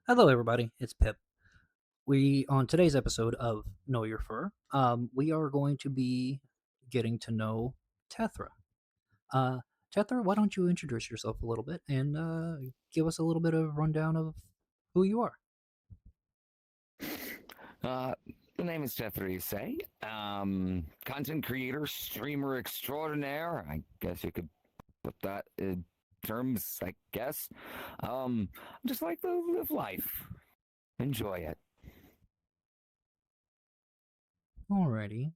Hello, everybody. It's Pip. We on today's episode of Know Your Fur. We are going to be getting to know Tethra. Uh, Tethra, why don't you introduce yourself a little bit and give us a little bit of rundown of who you are? Uh, the name is Tethra, you say. Content creator, streamer extraordinaire. I guess you could put that in terms, I guess. Just like to live life, enjoy it. Alrighty,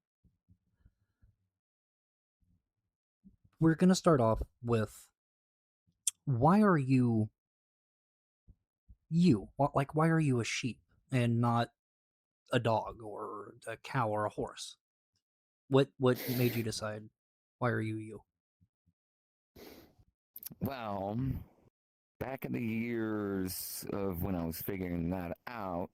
we're gonna start off with why are you you? Like, why are you a sheep and not a dog or a cow or a horse? What made you decide? Why are you you? Well, back in the years of when I was figuring that out,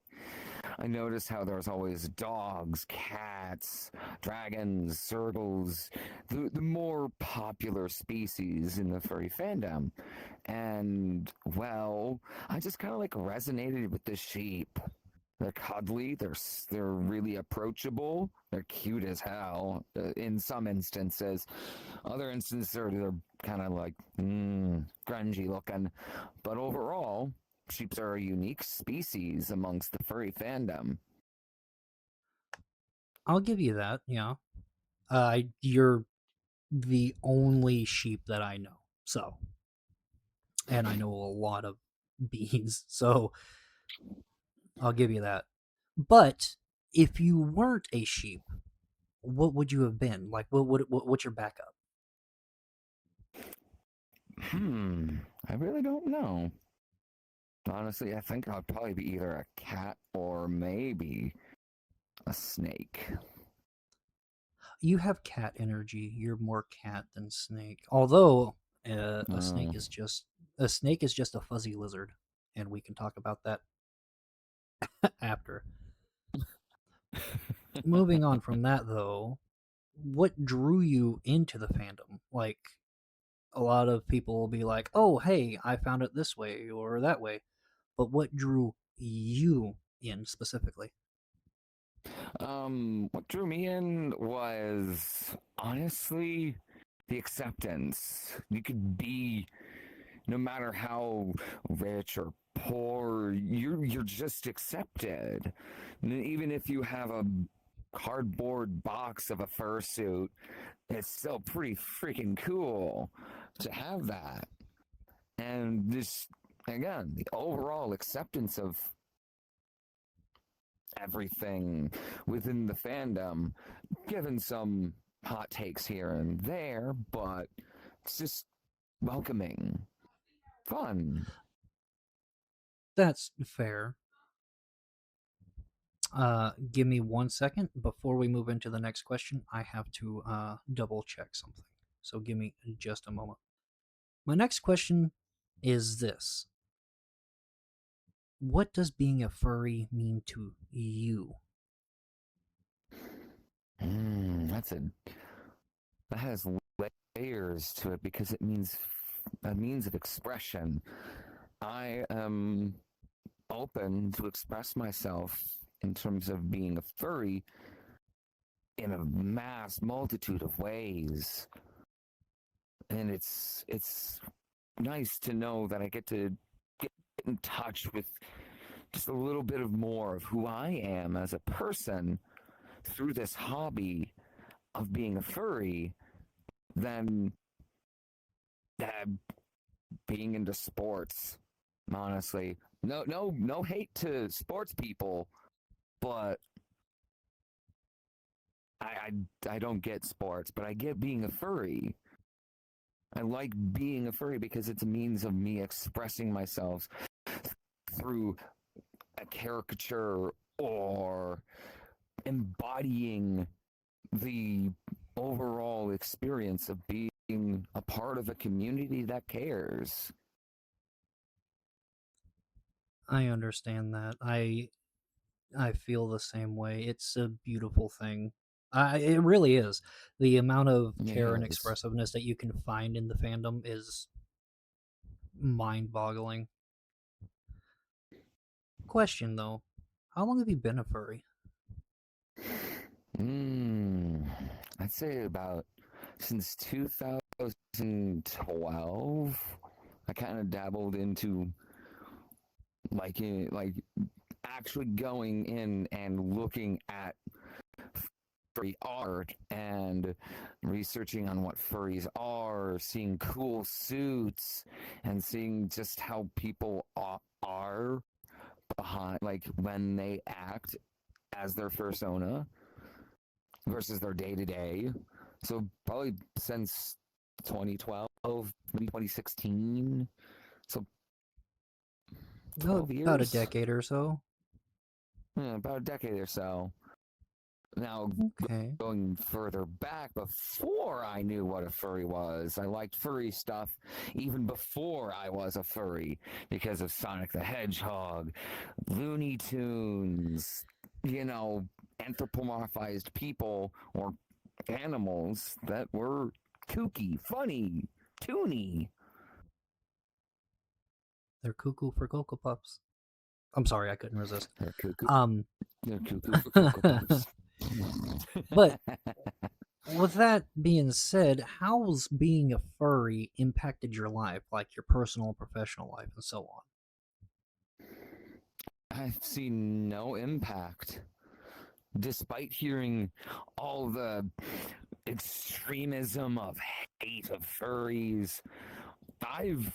I noticed how there's always dogs, cats, dragons, circles, the more popular species in the furry fandom. And, well, I just kind of like resonated with the sheep. They're cuddly. They're really approachable. They're cute as hell. In some instances, other instances they're kind of like grungy looking. But overall, sheeps are a unique species amongst the furry fandom. I'll give you that. Yeah. You're the only sheep that I know. So, and I know a lot of bees, so I'll give you that. But if you weren't a sheep, what would you have been? Like, what's your backup? Hmm. I really don't know. Honestly, I think I'd probably be either a cat or maybe a snake. You have cat energy. You're more cat than snake. Although Oh. a snake is just a fuzzy lizard, and we can talk about that after. Moving on from that, though, what drew you into the fandom? Like, a lot of people will be like, "Oh, hey, I found it this way or that way." But what drew you in specifically? What drew me in was honestly the acceptance. You could be no matter how rich or poor, you're just accepted. And even if you have a cardboard box of a fursuit, it's still pretty freaking cool to have that. And this again, the overall acceptance of everything within the fandom, given some hot takes here and there, but it's just welcoming, fun. That's fair. Give me 1 second before we move into the next question. I have to double check something. So give me just a moment. My next question is this: what does being a furry mean to you? That's that has layers to it because it means a means of expression. I am open to express myself in terms of being a furry in a mass multitude of ways, and it's nice to know that I get to get in touch with just a little bit of more of who I am as a person through this hobby of being a furry than uh, being into sports. Honestly, no hate to sports people, but I don't get sports, but I get being a furry. I like being a furry because it's a means of me expressing myself through a caricature or embodying the overall experience of being a part of a community that cares. I understand that. I feel the same way. It's a beautiful thing. It really is. The amount of It care and is. expressiveness that you can find in the fandom is mind-boggling. question though. How long have you been a furry? Mm, I'd say about since 2012. I kind of dabbled into like actually going in and looking at furry art and researching on what furries are, seeing cool suits, and seeing just how people are behind, like when they act as their persona versus their day to day. So probably since 2012, maybe 2016. So Oh, 12 about a years? decade or so. Yeah, about a decade or so. Now, Okay. going further back, before I knew what a furry was, I liked furry stuff even before I was a furry because of Sonic the Hedgehog, Looney Tunes, anthropomorphized people or animals that were kooky, funny, toony. They're cuckoo for Cocoa Puffs. I'm sorry, I couldn't resist. They're cuckoo, Um, they're cuckoo for Cocoa Puffs. but with that being said, how's being a furry impacted your life, like your personal and professional life, and so on? I've seen no impact. Despite hearing all the extremism of hate of furries, I've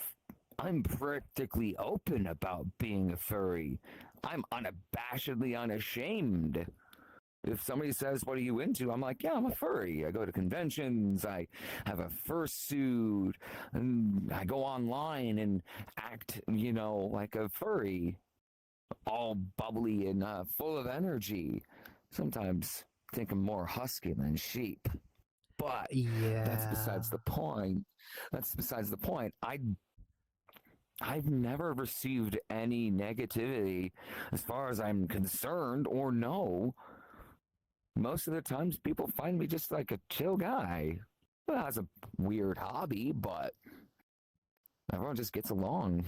I'm practically open about being a furry. I'm unabashedly unashamed. If somebody says, "What are you into?" I'm like, "Yeah, I'm a furry. I go to conventions. I have a fursuit, and I go online and act, like a furry, all bubbly and full of energy. Sometimes think I'm more husky than sheep, but that's Yeah, besides the point. That's besides the point. I've never received any negativity as far as I'm concerned or know. Most of the times people find me just like a chill guy who has a weird hobby, but everyone just gets along.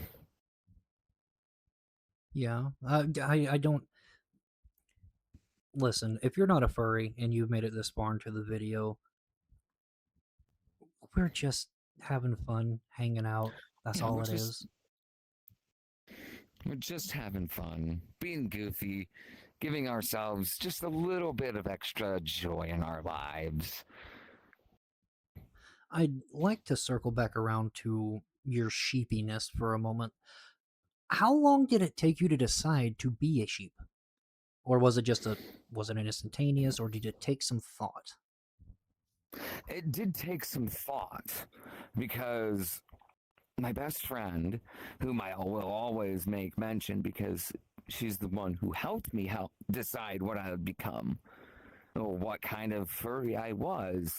yeah. I don't listen. If you're not a furry and you've made it this far into the video, we're just having fun, hanging out. That's Yeah, all it is. we're just having fun, being goofy, giving ourselves just a little bit of extra joy in our lives. I'd like to circle back around to your sheepiness for a moment. How long did it take you to decide to be a sheep? Or was it an instantaneous, or did it take some thought? It did take some thought because my best friend, whom I will always make mention because she's the one who helped me help decide what I would become or what kind of furry I was.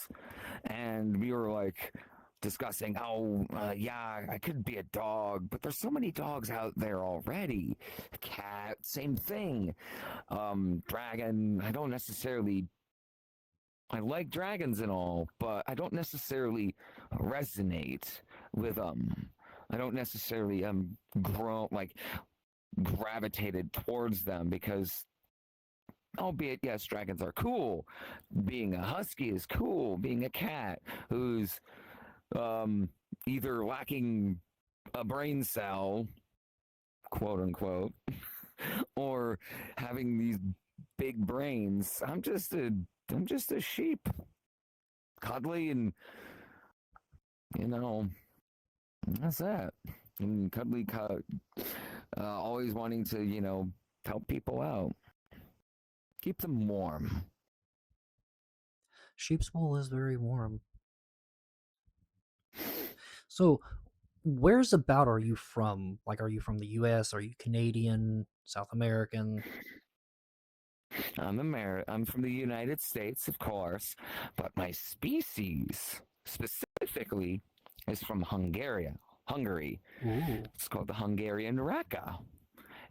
And we were like discussing, oh, yeah, I could be a dog, but there's so many dogs out there already. Cat, same thing. Dragon, I like dragons and all, but I don't necessarily resonate with them. I don't necessarily grow like gravitated towards them because, albeit yes, dragons are cool. Being a husky is cool. Being a cat who's um, either lacking a brain cell, quote unquote, or having these big brains. I'm just a sheep, cuddly and you know that's that. And cuddly, always wanting to help people out, keep them warm. Sheep's wool is very warm. So, where's about are you from? Like, are you from the US? Are you Canadian? South American? I'm from the United States, of course, but my species specifically is from Hungary. Ooh. It's called the Hungarian Reka.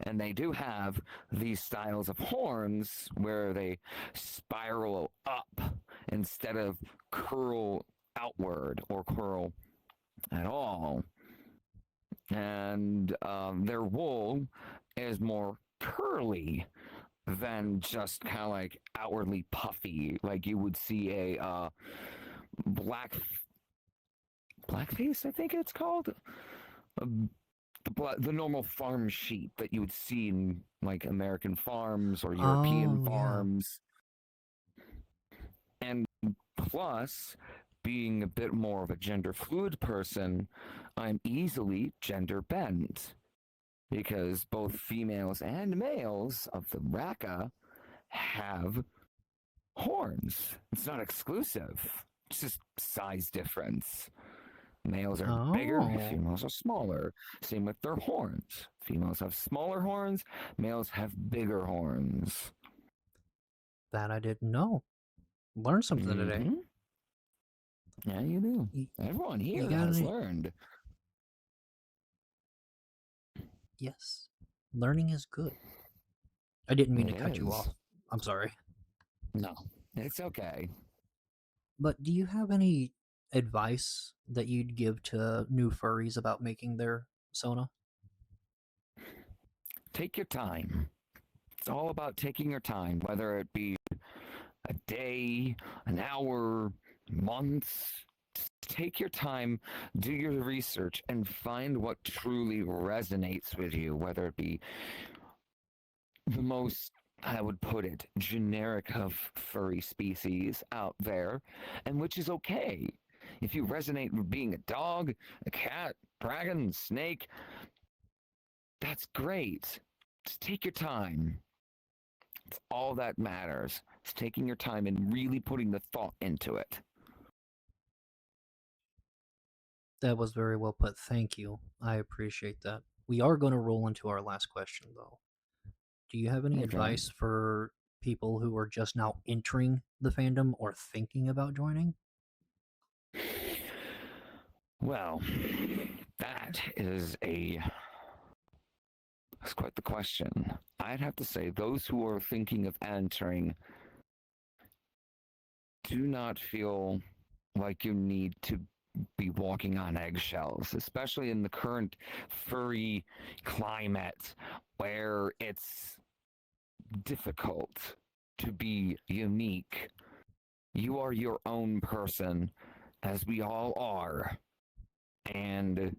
And they do have these styles of horns where they spiral up instead of curl outward or curl at all. And their wool is more curly than just kind of like outwardly puffy, like you would see a black blackface, I think it's called. Um, the normal farm sheep that you would see in like American farms or European Oh, yeah. farms. And plus, being a bit more of a gender fluid person, I'm easily gender bent because both females and males of the Raka have horns. It's not exclusive, it's just size difference. Males are bigger, Oh, females are smaller. Same with their horns. Females have smaller horns, males have bigger horns. that I didn't know. Learned something today. Mm-hmm. Yeah, you do. You, Everyone you here got has any? learned. Yes. Learning is good. I didn't mean It to cut you is. off. I'm sorry. No, it's okay. But do you have any advice that you'd give to new furries about making their Sona? Take your time. It's all about taking your time, whether it be a day, an hour, months. Take your time, do your research, and find what truly resonates with you, whether it be the most, I would put it, generic of furry species out there, and which is okay. If you resonate with being a dog, a cat, dragon, snake, that's great. Just take your time. It's all that matters. It's taking your time and really putting the thought into it. That was very well put. Thank you. I appreciate that. We are going to roll into our last question, though. Do you have any Okay. advice for people who are just now entering the fandom or thinking about joining? Well, that is a that's quite the question. I'd have to say those who are thinking of entering do not feel like you need to be walking on eggshells, especially in the current furry climate where it's difficult to be unique. You are your own person, as we all are. And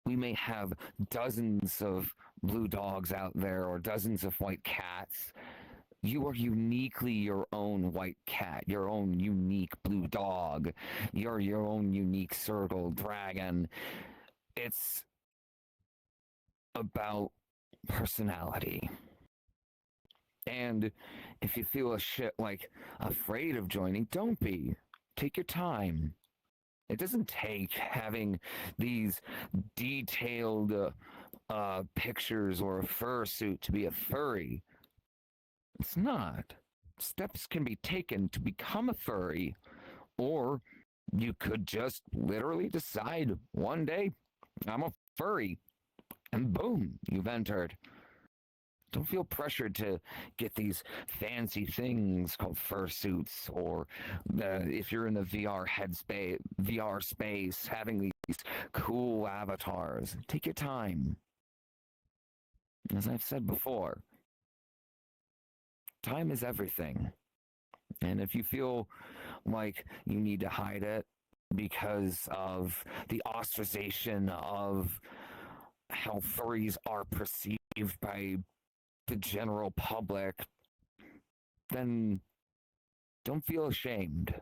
we may have dozens of blue dogs out there or dozens of white cats. You are uniquely your own white cat, your own unique blue dog. You're your own unique circle dragon. It's about personality. And if you feel a shit like afraid of joining, don't be. Take your time. It doesn't take having these detailed pictures or a fursuit to be a furry. It's not. Steps can be taken to become a furry, or you could just literally decide one day, I'm a furry, and boom, you've entered. Don't feel pressured to get these fancy things called fursuits, or if you're in the VR space, having these cool avatars. Take your time. As I've said before, time is everything. And if you feel like you need to hide it because of the ostracization of how furries are perceived by the general public, then don't feel ashamed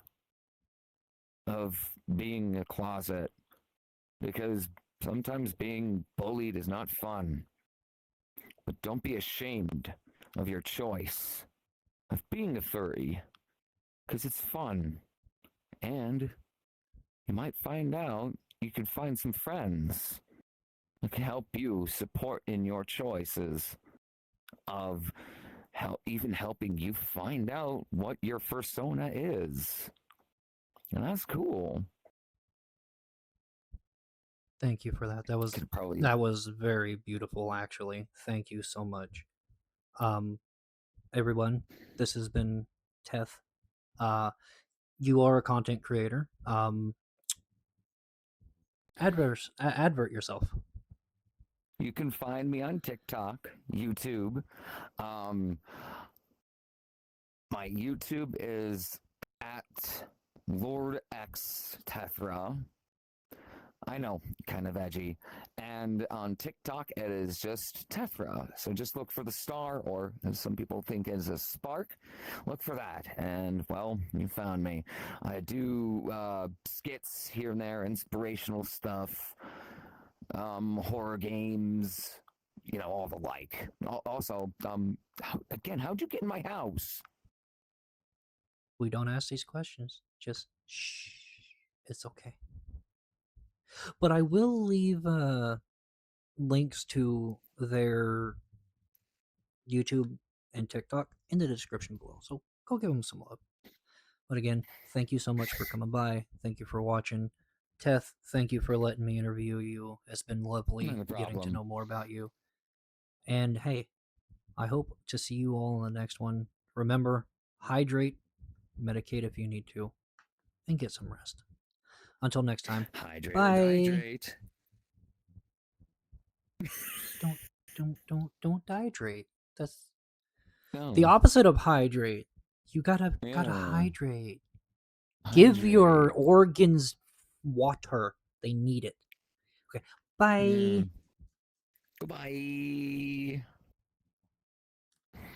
of being a closet because sometimes being bullied is not fun. But don't be ashamed of your choice of being a furry because it's fun. And you might find out you can find some friends that can help you support in your choices of even helping you find out what your persona is. And that's cool. Thank you for that. That was Could probably that was very beautiful, actually. Thank you so much. Um, everyone, this has been Teth. Uh, you are a content creator. Advert yourself. You can find me on TikTok, YouTube. Um, my YouTube is at Lord X Tethra. I know, kind of edgy. And on TikTok, it is just Tethra. So just look for the star, or as some people think is a spark, look for that. And well, you found me. I do skits here and there, inspirational stuff, horror games, all the like. Also, again, how'd you get in my house? We don't ask these questions. Just shh. It's okay. But I will leave links to their YouTube and TikTok in the description below. So go give them some love. But again, thank you so much for coming by. Thank you for watching. Teth, thank you for letting me interview you. It's been lovely No getting to problem. know more about you. And hey, I hope to see you all in the next one. Remember, hydrate, medicate if you need to, and get some rest. Until next time, Hydrate, bye. hydrate. Don't don't hydrate. That's the No, opposite of hydrate. You gotta yeah, hydrate. Give your hydrate. organs water. They need it. Okay. Yeah. Bye. Goodbye.